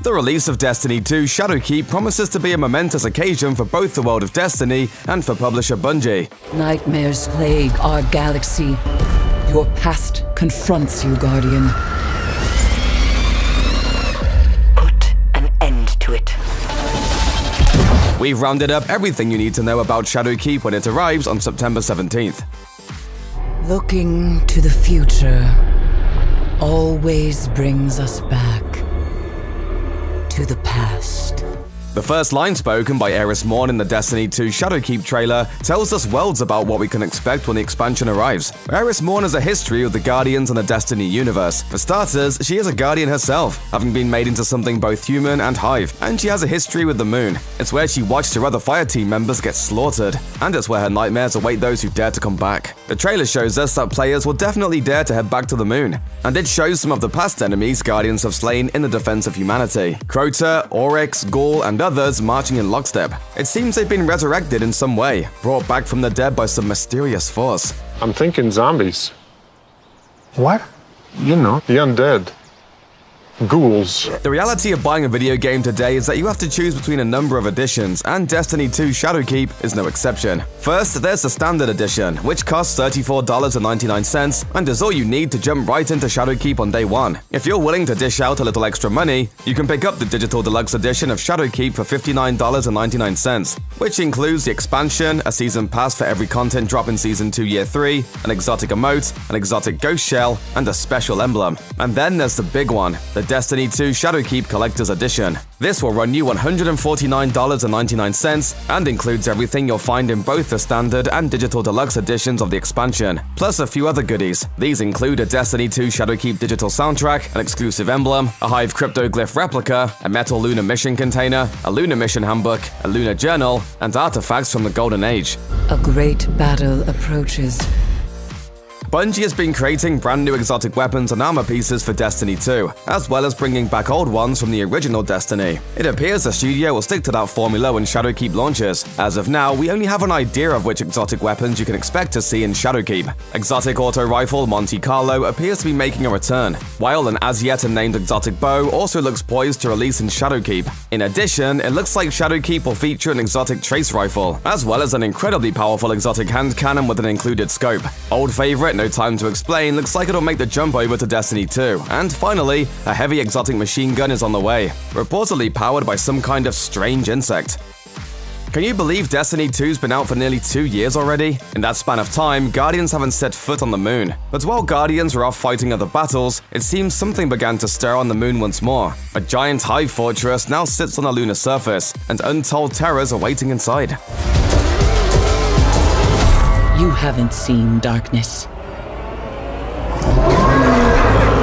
The release of Destiny 2 Shadowkeep promises to be a momentous occasion for both the world of Destiny and for publisher Bungie. Nightmares plague our galaxy. Your past confronts you, Guardian. Put an end to it. We've rounded up everything you need to know about Shadowkeep when it arrives on September 17th. Looking to the future always brings us back to the past. The first line spoken by Eris Morn in the Destiny 2 Shadowkeep trailer tells us worlds about what we can expect when the expansion arrives. Eris Morn has a history with the Guardians and the Destiny universe. For starters, she is a Guardian herself, having been made into something both human and Hive, and she has a history with the Moon. It's where she watched her other Fire Team members get slaughtered, and it's where her nightmares await those who dare to come back. The trailer shows us that players will definitely dare to head back to the Moon, and it shows some of the past enemies Guardians have slain in the defense of humanity. Crota, Oryx, Ghaul, and others marching in lockstep. It seems they've been resurrected in some way, brought back from the dead by some mysterious force. I'm thinking zombies. What? You know, the undead. Ghouls. The reality of buying a video game today is that you have to choose between a number of editions, and Destiny 2 Shadowkeep is no exception. First, there's the Standard Edition, which costs $34.99 and is all you need to jump right into Shadowkeep on day one. If you're willing to dish out a little extra money, you can pick up the Digital Deluxe Edition of Shadowkeep for $59.99, which includes the expansion, a season pass for every content drop in Season 2 Year 3, an exotic emote, an exotic ghost shell, and a special emblem. And then there's the big one, the Destiny 2 Shadowkeep Collector's Edition. This will run you $149.99 and includes everything you'll find in both the Standard and Digital Deluxe editions of the expansion, plus a few other goodies. These include a Destiny 2 Shadowkeep digital soundtrack, an exclusive emblem, a Hive cryptoglyph replica, a metal lunar mission container, a lunar mission handbook, a lunar journal, and artifacts from the Golden Age. A great battle approaches. Bungie has been creating brand new exotic weapons and armor pieces for Destiny 2, as well as bringing back old ones from the original Destiny. It appears the studio will stick to that formula when Shadowkeep launches. As of now, we only have an idea of which exotic weapons you can expect to see in Shadowkeep. Exotic auto rifle Monte Carlo appears to be making a return, while an as yet unnamed exotic bow also looks poised to release in Shadowkeep. In addition, it looks like Shadowkeep will feature an exotic trace rifle, as well as an incredibly powerful exotic hand cannon with an included scope. Old favorite No Time to Explain looks like it'll make the jump over to Destiny 2. And finally, a heavy exotic machine gun is on the way, reportedly powered by some kind of strange insect. Can you believe Destiny 2's been out for nearly 2 years already? In that span of time, Guardians haven't set foot on the Moon. But while Guardians were off fighting other battles, it seems something began to stir on the Moon once more. A giant Hive fortress now sits on a lunar surface, and untold terrors are waiting inside. You haven't seen darkness.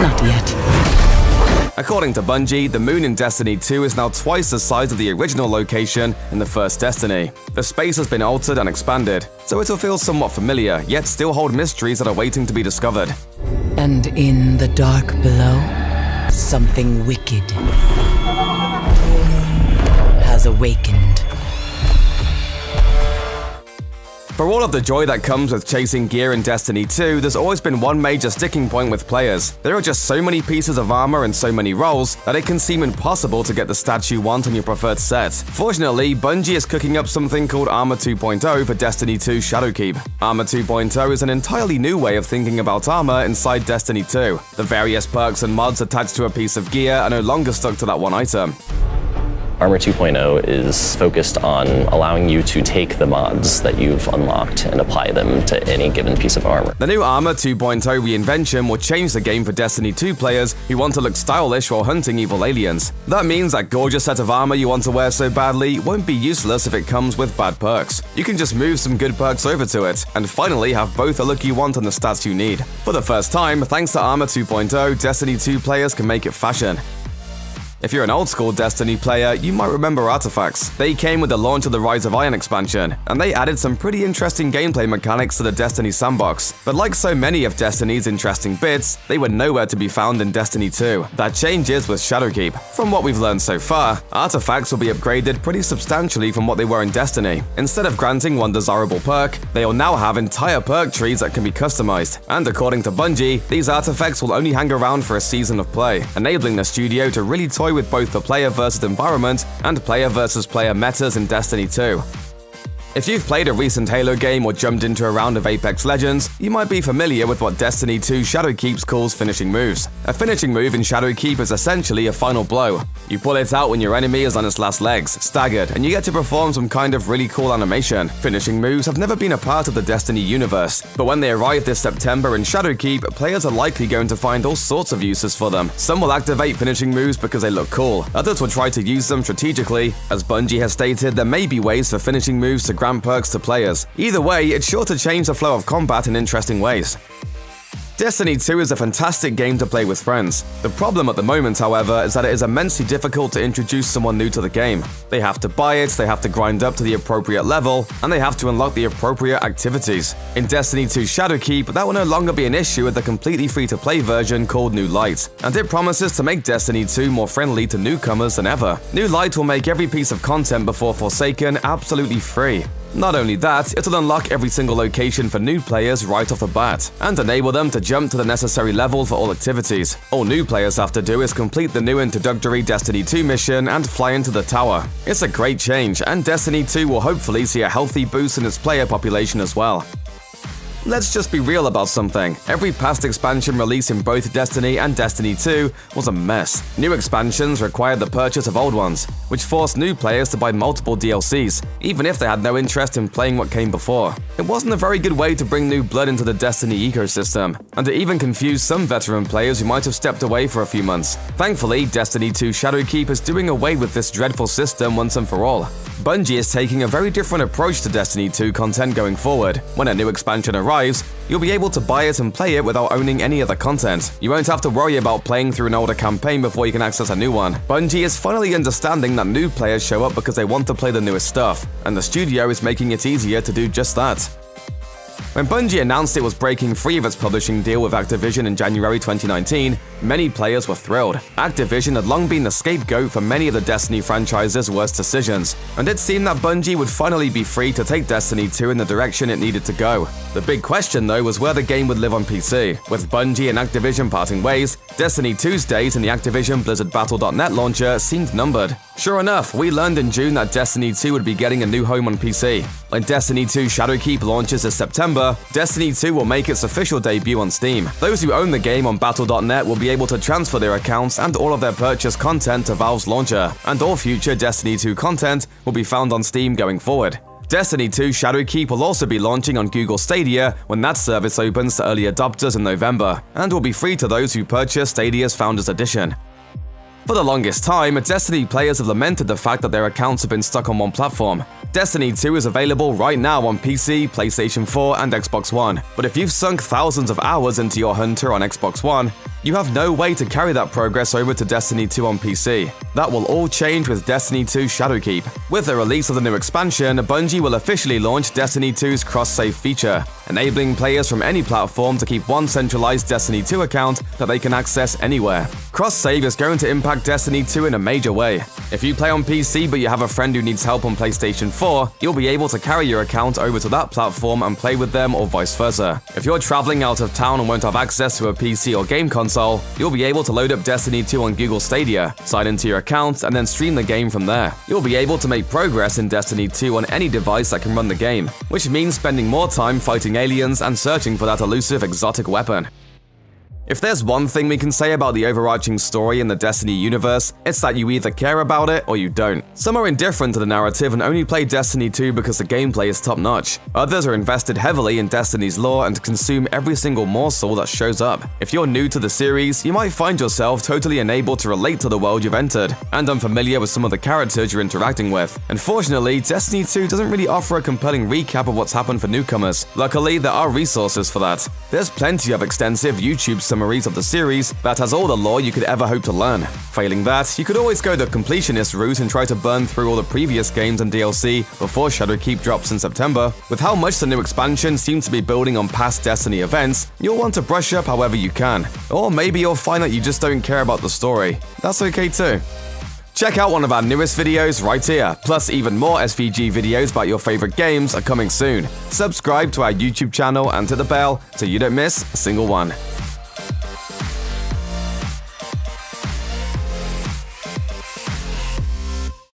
Not yet. According to Bungie, the Moon in Destiny 2 is now twice the size of the original location in the first Destiny. The space has been altered and expanded, so it'll feel somewhat familiar, yet still hold mysteries that are waiting to be discovered. And in the dark below, something wicked has awakened. For all of the joy that comes with chasing gear in Destiny 2, there's always been one major sticking point with players. There are just so many pieces of armor and so many roles that it can seem impossible to get the stats you want on your preferred set. Fortunately, Bungie is cooking up something called Armor 2.0 for Destiny 2 Shadowkeep. Armor 2.0 is an entirely new way of thinking about armor inside Destiny 2. The various perks and mods attached to a piece of gear are no longer stuck to that one item. Armor 2.0 is focused on allowing you to take the mods that you've unlocked and apply them to any given piece of armor. The new Armor 2.0 reinvention will change the game for Destiny 2 players who want to look stylish while hunting evil aliens. That means that gorgeous set of armor you want to wear so badly won't be useless if it comes with bad perks. You can just move some good perks over to it, and finally have both the look you want and the stats you need. For the first time, thanks to Armor 2.0, Destiny 2 players can make it fashion. If you're an old-school Destiny player, you might remember artifacts. They came with the launch of the Rise of Iron expansion, and they added some pretty interesting gameplay mechanics to the Destiny sandbox. But like so many of Destiny's interesting bits, they were nowhere to be found in Destiny 2. That changes with Shadowkeep. From what we've learned so far, artifacts will be upgraded pretty substantially from what they were in Destiny. Instead of granting one desirable perk, they'll now have entire perk trees that can be customized. And according to Bungie, these artifacts will only hang around for a season of play, enabling the studio to really toy toy with both the player versus environment and player versus player metas in Destiny 2. If you've played a recent Halo game or jumped into a round of Apex Legends, you might be familiar with what Destiny 2 Shadowkeep calls finishing moves. A finishing move in Shadowkeep is essentially a final blow. You pull it out when your enemy is on its last legs, staggered, and you get to perform some kind of really cool animation. Finishing moves have never been a part of the Destiny universe, but when they arrive this September in Shadowkeep, players are likely going to find all sorts of uses for them. Some will activate finishing moves because they look cool, others will try to use them strategically. As Bungie has stated, there may be ways for finishing moves to grant perks to players. Either way, it's sure to change the flow of combat in interesting ways. Destiny 2 is a fantastic game to play with friends. The problem at the moment, however, is that it is immensely difficult to introduce someone new to the game. They have to buy it, they have to grind up to the appropriate level, and they have to unlock the appropriate activities. In Destiny 2 Shadowkeep, that will no longer be an issue with the completely free-to-play version called New Light, and it promises to make Destiny 2 more friendly to newcomers than ever. New Light will make every piece of content before Forsaken absolutely free. Not only that, it'll unlock every single location for new players right off the bat, and enable them to jump to the necessary level for all activities. All new players have to do is complete the new introductory Destiny 2 mission and fly into the tower. It's a great change, and Destiny 2 will hopefully see a healthy boost in its player population as well. Let's just be real about something. Every past expansion release in both Destiny and Destiny 2 was a mess. New expansions required the purchase of old ones, which forced new players to buy multiple DLCs, even if they had no interest in playing what came before. It wasn't a very good way to bring new blood into the Destiny ecosystem, and it even confused some veteran players who might have stepped away for a few months. Thankfully, Destiny 2 Shadowkeep is doing away with this dreadful system once and for all. Bungie is taking a very different approach to Destiny 2 content going forward. When a new expansion arrives, you'll be able to buy it and play it without owning any other content. You won't have to worry about playing through an older campaign before you can access a new one. Bungie is finally understanding that new players show up because they want to play the newest stuff, and the studio is making it easier to do just that. When Bungie announced it was breaking free of its publishing deal with Activision in January 2019, many players were thrilled. Activision had long been the scapegoat for many of the Destiny franchise's worst decisions, and it seemed that Bungie would finally be free to take Destiny 2 in the direction it needed to go. The big question, though, was where the game would live on PC. With Bungie and Activision parting ways, Destiny 2's days in the Activision Blizzard Battle.net launcher seemed numbered. Sure enough, we learned in June that Destiny 2 would be getting a new home on PC. When Destiny 2 Shadowkeep launches this September, Destiny 2 will make its official debut on Steam. Those who own the game on Battle.net will be able to transfer their accounts and all of their purchased content to Valve's launcher, and all future Destiny 2 content will be found on Steam going forward. Destiny 2 Shadowkeep will also be launching on Google Stadia when that service opens to early adopters in November, and will be free to those who purchase Stadia's Founders Edition. For the longest time, Destiny players have lamented the fact that their accounts have been stuck on one platform. Destiny 2 is available right now on PC, PlayStation 4, and Xbox One, but if you've sunk thousands of hours into your Hunter on Xbox One, you have no way to carry that progress over to Destiny 2 on PC. That will all change with Destiny 2 Shadowkeep. With the release of the new expansion, Bungie will officially launch Destiny 2's cross-save feature, enabling players from any platform to keep one centralized Destiny 2 account that they can access anywhere. Cross-save is going to impact Destiny 2 in a major way. If you play on PC but you have a friend who needs help on PlayStation 4, you'll be able to carry your account over to that platform and play with them, or vice versa. If you're traveling out of town and won't have access to a PC or game console, you'll be able to load up Destiny 2 on Google Stadia, sign into your account, and then stream the game from there. You'll be able to make progress in Destiny 2 on any device that can run the game, which means spending more time fighting aliens and searching for that elusive exotic weapon. If there's one thing we can say about the overarching story in the Destiny universe, it's that you either care about it or you don't. Some are indifferent to the narrative and only play Destiny 2 because the gameplay is top-notch. Others are invested heavily in Destiny's lore and consume every single morsel that shows up. If you're new to the series, you might find yourself totally unable to relate to the world you've entered, and unfamiliar with some of the characters you're interacting with. Unfortunately, Destiny 2 doesn't really offer a compelling recap of what's happened for newcomers. Luckily, there are resources for that. There's plenty of extensive YouTube summaries of the series that has all the lore you could ever hope to learn. Failing that, you could always go the completionist route and try to burn through all the previous games and DLC before Shadowkeep drops in September. With how much the new expansion seems to be building on past Destiny events, you'll want to brush up however you can. Or maybe you'll find that you just don't care about the story. That's okay too. Check out one of our newest videos right here, plus even more SVG videos about your favorite games are coming soon. Subscribe to our YouTube channel and hit the bell so you don't miss a single one.